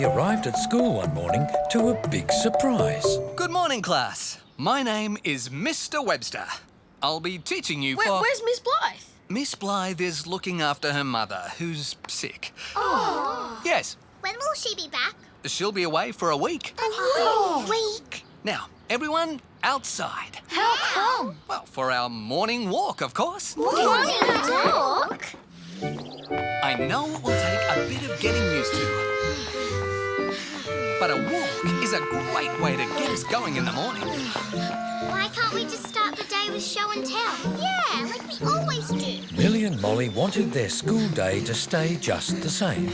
Molly arrived at school one morning to a big surprise. Good morning, class. My name is Mr Webster. I'll be teaching you Where's Miss Blythe? Miss Blythe is looking after her mother, who's sick. Oh. Yes. When will she be back? She'll be away for a week. A week? Now, everyone outside. How come? Well, for our morning walk, of course. Morning walk? I know it will take a bit of getting used to. But a walk is a great way to get us going in the morning. Why can't we just start the day with show and tell? Yeah, like we always do. Millie and Molly wanted their school day to stay just the same.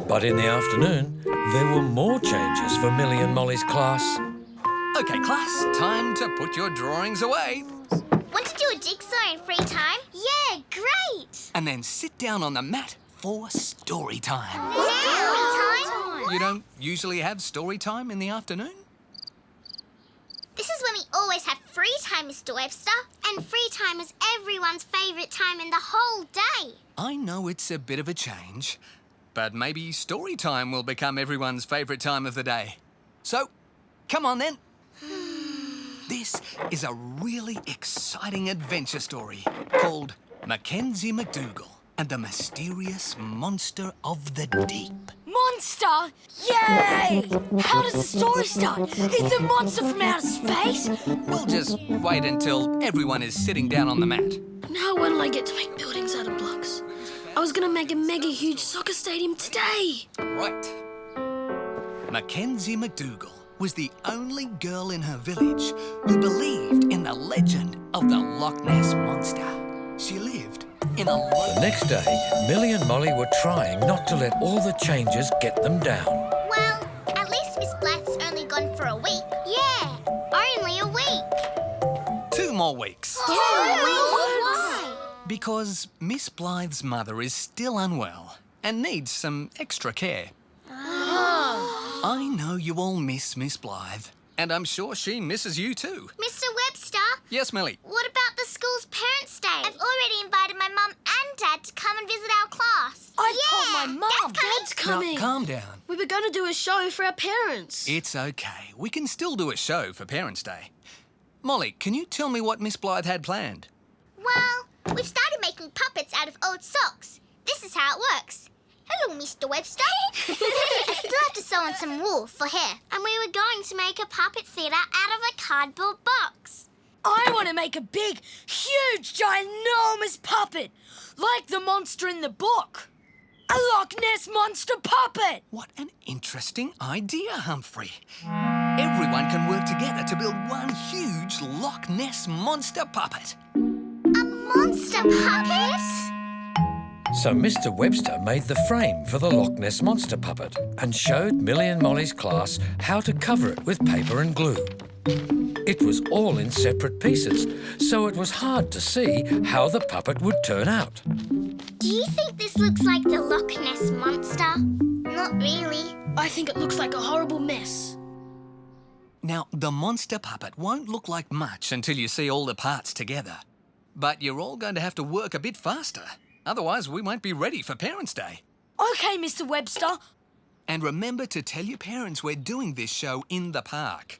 But in the afternoon, there were more changes for Millie and Molly's class. OK, class, time to put your drawings away. Want to do a jigsaw in free time? Yeah, great! And then sit down on the mat for story time. Story time? You don't usually have story time in the afternoon? This is when we always have free time, Mr Webster. And free time is everyone's favourite time in the whole day. I know it's a bit of a change, but maybe story time will become everyone's favourite time of the day. So, come on then. This is a really exciting adventure story called Mackenzie McDougall and the Mysterious Monster of the Deep. Monster? Yay! How does the story start? Is the monster from outer space? We'll just wait until everyone is sitting down on the mat. Now when will I get to make buildings out of blocks? I was going to make a mega huge soccer stadium today. Right. Mackenzie McDougall was the only girl in her village who believed in the legend of the Loch Ness Monster. She lived in a... The next day, Millie and Molly were trying not to let all the changes get them down. Well, at least Miss Blythe's only gone for a week. Yeah, only a week. 2 more weeks. 2 weeks? Why? Because Miss Blythe's mother is still unwell and needs some extra care. I know you all miss Miss Blythe, and I'm sure she misses you too. Mr Webster? Yes, Millie? What about the school's Parents' Day? I've already invited my mum and dad to come and visit our class. I told my mum. Dad's coming. Now, calm down. We were going to do a show for our parents. It's okay. We can still do a show for Parents' Day. Molly, can you tell me what Miss Blythe had planned? Well, we've started making puppets out of old socks. This is how it works. Hello, Mr Webster. I still have to sew on some wool for hair. And we were going to make a puppet theatre out of a cardboard box. I want to make a big, huge, ginormous puppet, like the monster in the book. A Loch Ness Monster puppet. What an interesting idea, Humphrey. Everyone can work together to build one huge Loch Ness Monster puppet. A monster puppet? So Mr Webster made the frame for the Loch Ness Monster puppet and showed Millie and Molly's class how to cover it with paper and glue. It was all in separate pieces, so it was hard to see how the puppet would turn out. Do you think this looks like the Loch Ness Monster? Not really. I think it looks like a horrible mess. Now, the monster puppet won't look like much until you see all the parts together. But you're all going to have to work a bit faster. Otherwise, we won't be ready for Parents' Day. OK, Mr Webster. And remember to tell your parents we're doing this show in the park.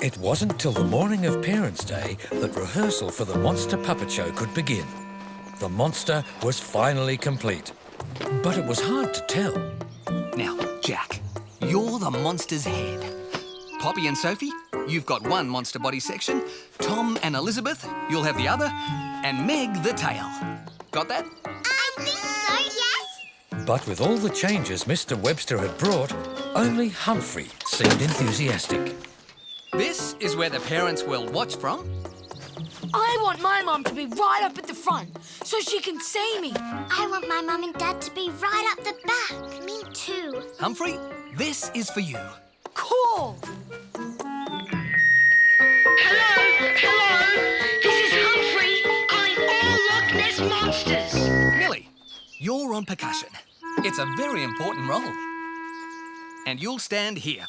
It wasn't till the morning of Parents' Day that rehearsal for the Monster Puppet Show could begin. The monster was finally complete, but it was hard to tell. Now, Jack, you're the monster's head. Poppy and Sophie, you've got one monster body section. Tom and Elizabeth, you'll have the other. And Meg, the tail. Got that? I think so, yes. But with all the changes Mr Webster had brought, only Humphrey seemed enthusiastic. This is where the parents will watch from. I want my mum to be right up at the front so she can see me. I want my mum and dad to be right up the back. Me too. Humphrey, this is for you. Cool. Hello. This is Humphrey calling all Loch Ness monsters. Millie, you're on percussion. It's a very important role. And you'll stand here.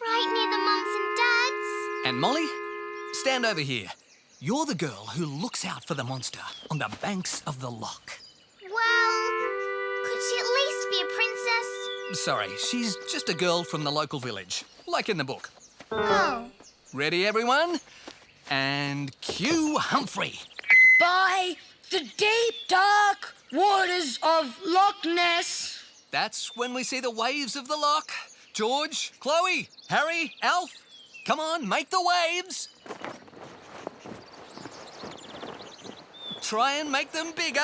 Right near the mums and dads. And Molly, stand over here. you're the girl who looks out for the monster on the banks of the loch. Well, could she at least be a princess? Sorry, she's just a girl from the local village, like in the book. Oh. Ready, everyone? And cue Humphrey. By the deep, dark waters of Loch Ness. That's when we see the waves of the loch. George, Chloe, Harry, Alf, come on, make the waves. Try and make them bigger.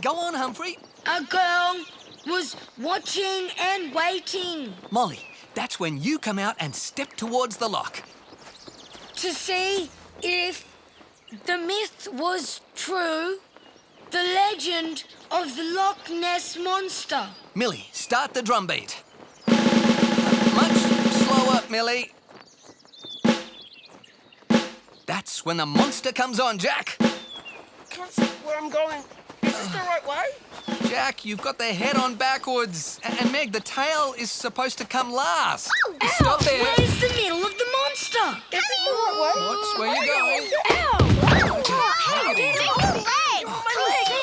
Go on, Humphrey. A girl was watching and waiting Molly, that's when you come out and step towards the loch. to see if the myth was true, the legend of the Loch Ness Monster. Millie, start the drum beat. Much slower, Millie. That's when the monster comes on, Jack. Can't see where I'm going. Is this the right way? Jack, you've got the head on backwards. And Meg, the tail is supposed to come last. Stop there. Where's the middle of the monster? Is this the right way? Watch where you're going.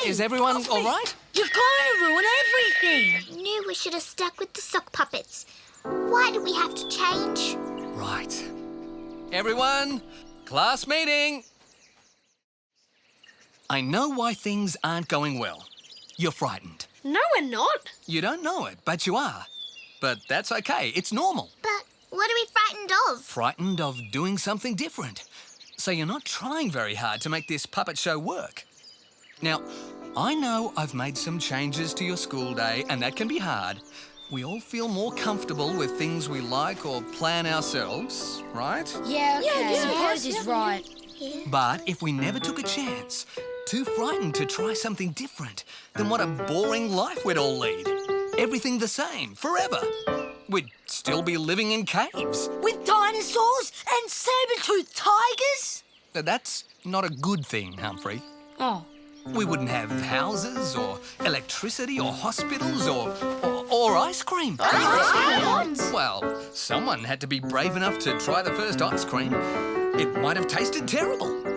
Is everyone all right? You're going to ruin everything. Knew we should have stuck with the sock puppets. Why do we have to change? Right. Everyone, class meeting. I know why things aren't going well. You're frightened. No, we're not. You don't know it, but you are. But that's okay. It's normal. But what are we frightened of? Frightened of doing something different. So you're not trying very hard to make this puppet show work. Now, I know I've made some changes to your school day, and that can be hard. We all feel more comfortable with things we like or plan ourselves, right? Yeah, okay. Suppose he's right. But if we never took a chance, too frightened to try something different, then what a boring life we'd all lead. Everything the same, forever. We'd still be living in caves. With dinosaurs and saber-toothed tigers? That's not a good thing, Humphrey. Oh. We wouldn't have houses or electricity or hospitals or ice cream. Well, someone had to be brave enough to try the first ice cream. It might have tasted terrible. But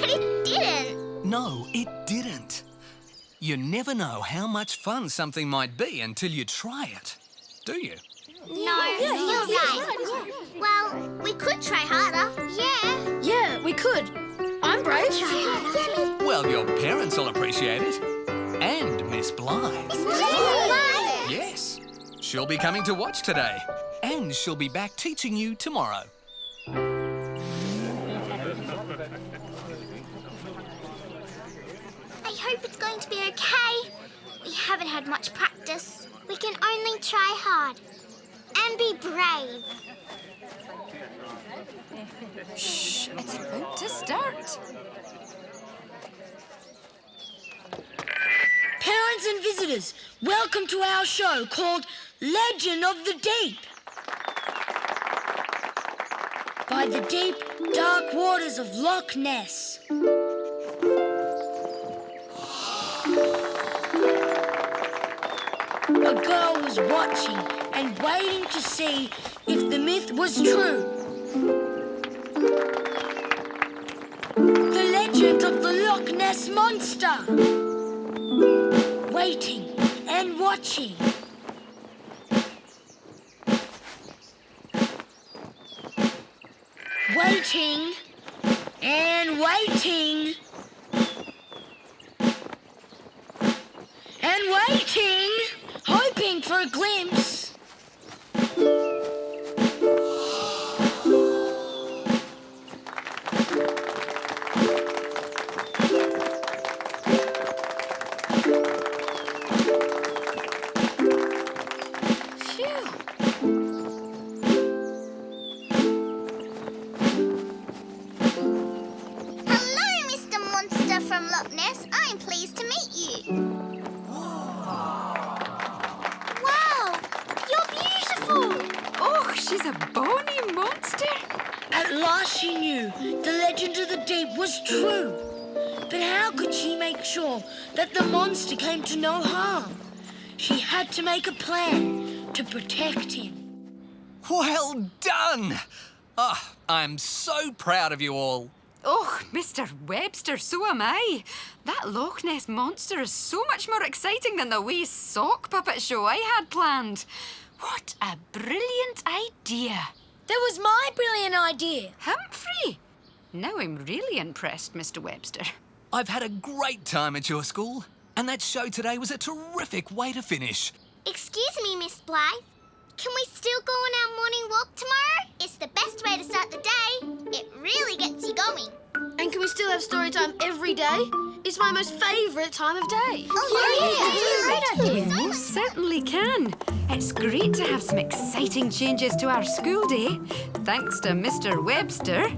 it didn't. No, it didn't. You never know how much fun something might be until you try it, do you? No, you're right. Well, we could try harder. Yeah. Yeah, we could. I'm brave. Try harder. Well, your parents will appreciate it. And Miss Blythe. Miss Blythe. Yes. She'll be coming to watch today. And she'll be back teaching you tomorrow. I hope it's going to be okay. We haven't had much practice. We can only try hard. And be brave. Shh, it's about to start. Parents and visitors, welcome to our show called Legend of the Deep. By the deep, dark waters of Loch Ness. A girl was watching and waiting to see if the myth was true. The legend of the Loch Ness Monster. Waiting and watching. Waiting and waiting. And waiting, hoping for a glimpse. Hello, Mr. Monster from Loch Ness. I'm pleased to meet you. Wow, you're beautiful. Oh, she's a bony monster. At last she knew the legend of the deep was true. But how could she make sure that the monster came to no harm? She had to make a plan to protect him. Well done! Oh, I'm so proud of you all. Oh, Mr Webster, so am I. That Loch Ness Monster is so much more exciting than the wee sock puppet show I had planned. What a brilliant idea. That was my brilliant idea. Humphrey! Now I'm really impressed, Mr Webster. I've had a great time at your school, and that show today was a terrific way to finish. Excuse me, Miss Blythe. Can we still go on our morning walk tomorrow? It's the best way to start the day. It really gets you going. And can we still have story time every day? It's my most favourite time of day. Oh, yeah, You most certainly can. It's great to have some exciting changes to our school day, thanks to Mr Webster.